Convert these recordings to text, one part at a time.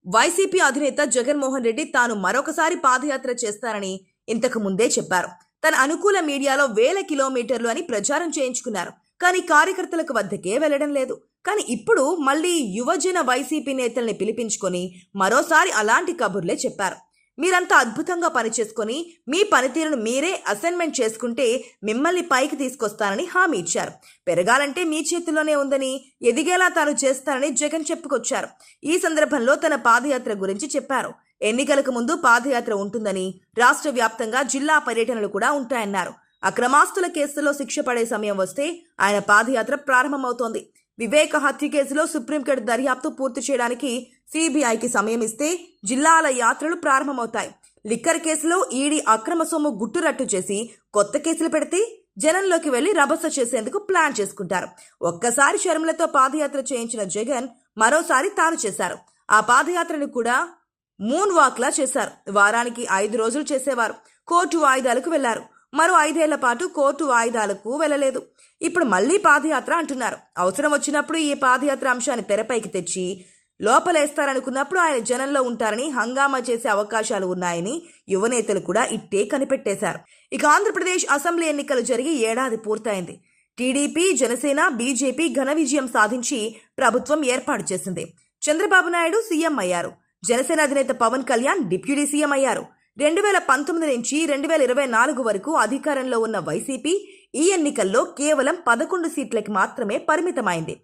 YCP అధినేత జగన్మోహన్ రెడ్డి తాను మరొకసారి పాదయాత్ర చేస్తారని ఇంతకు ముందే చెప్పారు. తన అనుకూల మీడియాలో 1000 కిలోమీటర్లు అని ప్రచారం చేయించుకున్నారు. కానీ కార్యకర్తలకు వద్దకే వెళ్లడం లేదు. కానీ ఇప్పుడు మళ్ళీ యువజన వైసీపీ నేతల్ని పిలిపించుకొని మరోసారి అలాంటి కబుర్లే చెప్పారు. మీరంతా అద్భుతంగా పనిచేసుకొని మీ పనితీరును మీరే అసైన్మెంట్ చేసుకుంటే మిమ్మల్ని పైకి తీసుకొస్తానని హామీ ఇచ్చారు. పెరగాలంటే మీ చేతిలోనే ఉందని, ఎదిగేలా తాను చేస్తానని జగన్ చెప్పుకొచ్చారు. ఈ సందర్భంలో తన పాదయాత్ర గురించి చెప్పారు. ఎన్నికలకు ముందు పాదయాత్ర ఉంటుందని, రాష్ట్ర వ్యాప్తంగా జిల్లా పర్యటనలు కూడా ఉంటాయన్నారు. అక్రమాస్తుల కేసులో శిక్ష పడే సమయం వస్తే ఆయన పాదయాత్ర ప్రారంభమవుతోంది. వివేక హత్య కేసులో సుప్రీంకోర్టు దర్యాప్తు పూర్తి చేయడానికి సిబిఐకి సమయం ఇస్తే జిల్లాల యాత్రలు ప్రారంభమవుతాయి. లిక్కర్ కేసులో ఈడీ అక్రమ సొమ్ము గుట్టురట్టు చేసి కొత్త కేసులు పెడితే జనంలోకి వెళ్లి రభస చేసేందుకు ప్లాన్ చేసుకుంటారు. ఒక్కసారి షర్మిలతో పాదయాత్ర చేయించిన జగన్ మరోసారి తాను చేశారు. ఆ పాదయాత్రను కూడా మూన్ వాక్ లా చేశారు. వారానికి 5 రోజులు చేసేవారు. కోర్టు వాయిదాలకు వెళ్లారు. మరో 5 ఏళ్ల పాటు కోర్టు వాయిదాలకు వెళ్లలేదు. ఇప్పుడు మళ్లీ పాదయాత్ర అంటున్నారు. అవసరం వచ్చినప్పుడు ఈ పాదయాత్ర అంశాన్ని తెరపైకి తెచ్చి లోపలేస్తారనుకున్నప్పుడు ఆయన జనంలో ఉంటారని, హంగామా చేసే అవకాశాలు ఉన్నాయని యువనేతలు కూడా ఇట్టే కనిపెట్టేశారు. ఇక ఆంధ్రప్రదేశ్ అసెంబ్లీ ఎన్నికలు జరిగి ఏడాది పూర్తయింది. టీడీపీ, జనసేన, బీజేపీ ఘన విజయం సాధించి ప్రభుత్వం ఏర్పాటు చేసింది. చంద్రబాబు నాయుడు సీఎం అయ్యారు. జనసేన అధినేత పవన్ కళ్యాణ్ డిప్యూటీ సీఎం అయ్యారు. 2019 నుంచి 2024 వరకు అధికారంలో ఉన్న వైసీపీ ఈ ఎన్నికల్లో కేవలం 11 సీట్లకి మాత్రమే పరిమితమైంది.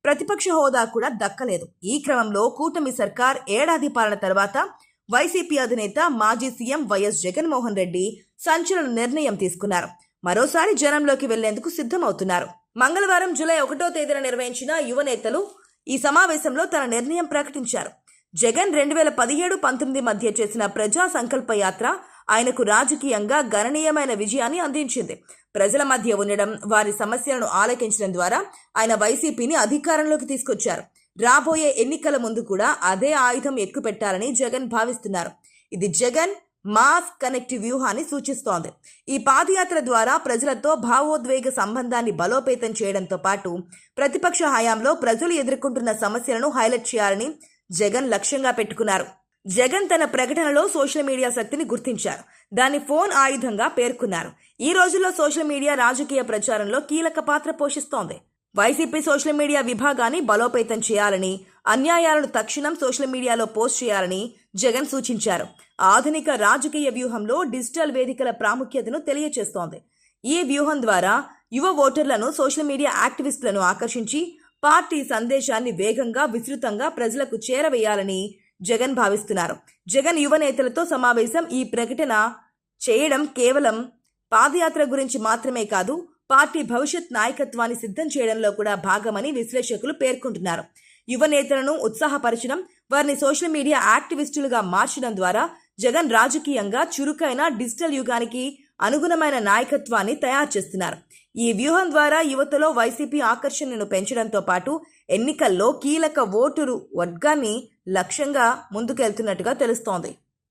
ప్రతిపక్ష హోదా కూడా దక్కలేదు. ఈ క్రమంలో కూటమి సర్కార్ ఏడాది పాలన తర్వాత వైసీపీ అధినేత మాజీ సీఎం వైఎస్ జగన్మోహన్ రెడ్డి సంచలన నిర్ణయం తీసుకున్నారు. మరోసారి జనంలోకి వెళ్లేందుకు సిద్ధమవుతున్నారు. మంగళవారం జూలై 1వ తేదీన నిర్వహించిన యువనేతలు ఈ సమావేశంలో తన నిర్ణయం ప్రకటించారు. జగన్ 2017-19 మధ్య చేసిన ప్రజా సంకల్ప యాత్ర ఆయనకు రాజకీయంగా గణనీయమైన విజయాన్ని అందించింది. ప్రజల మధ్య ఉండడం, వారి సమస్యలను ఆలకించడం ద్వారా ఆయన వైసీపీని అధికారంలోకి తీసుకొచ్చారు. రాబోయే ఎన్నికల ముందు కూడా అదే ఆయుధం ఎక్కుపెట్టాలని జగన్ భావిస్తున్నారు. ఇది జగన్ మాస్ కనెక్టివ్ వ్యూహాన్ని సూచిస్తోంది. ఈ పాదయాత్ర ద్వారా ప్రజలతో భావోద్వేగ సంబంధాన్ని బలోపేతం చేయడంతో పాటు ప్రతిపక్ష హయాంలో ప్రజలు ఎదుర్కొంటున్న సమస్యలను హైలైట్ చేయాలని జగన్ లక్ష్యంగా పెట్టుకున్నారు. జగన్ తన ప్రకటనలో సోషల్ మీడియా శక్తిని గుర్తించారు. దాన్ని ఫోన్ ఆయుధంగా పేర్కొన్నారు. ఈ రోజుల్లో సోషల్ మీడియా రాజకీయ ప్రచారంలో కీలక పాత్ర పోషిస్తోంది. వైసీపీ సోషల్ మీడియా విభాగాన్ని బలోపేతం చేయాలని, అన్యాయాలను తక్షణం సోషల్ మీడియాలో పోస్ట్ చేయాలని జగన్ సూచించారు. ఆధునిక రాజకీయ వ్యూహంలో డిజిటల్ వేదికల ప్రాముఖ్యతను తెలియజేస్తోంది. ఈ వ్యూహం ద్వారా యువ ఓటర్లను, సోషల్ మీడియా యాక్టివిస్టులను ఆకర్షించి పార్టీ సందేశాన్ని వేగంగా, విస్తృతంగా ప్రజలకు చేరవేయాలని జగన్ భావిస్తున్నారు. జగన్ యువ నేతలతో సమావేశం, ఈ ప్రకటన చేయడం కేవలం పాదయాత్ర గురించి మాత్రమే కాదు, పార్టీ భవిష్యత్ నాయకత్వాన్ని సిద్ధం చేయడంలో కూడా భాగమని విశ్లేషకులు పేర్కొంటున్నారు. యువ నేతలను ఉత్సాహపరచడం, వారిని సోషల్ మీడియా యాక్టివిస్టులుగా మార్చడం ద్వారా జగన్ రాజకీయంగా చురుకైన డిజిటల్ యుగానికి అనుగుణమైన నాయకత్వాన్ని తయారు చేస్తున్నారు. ఈ వ్యూహం ద్వారా యువతలో వైసీపీ ఆకర్షణను పెంచడంతో పాటు ఎన్నికల్లో కీలక ఓటరు వర్గాన్ని లక్ష్యంగా ముందుకెళ్తున్నట్టుగా తెలుస్తోంది.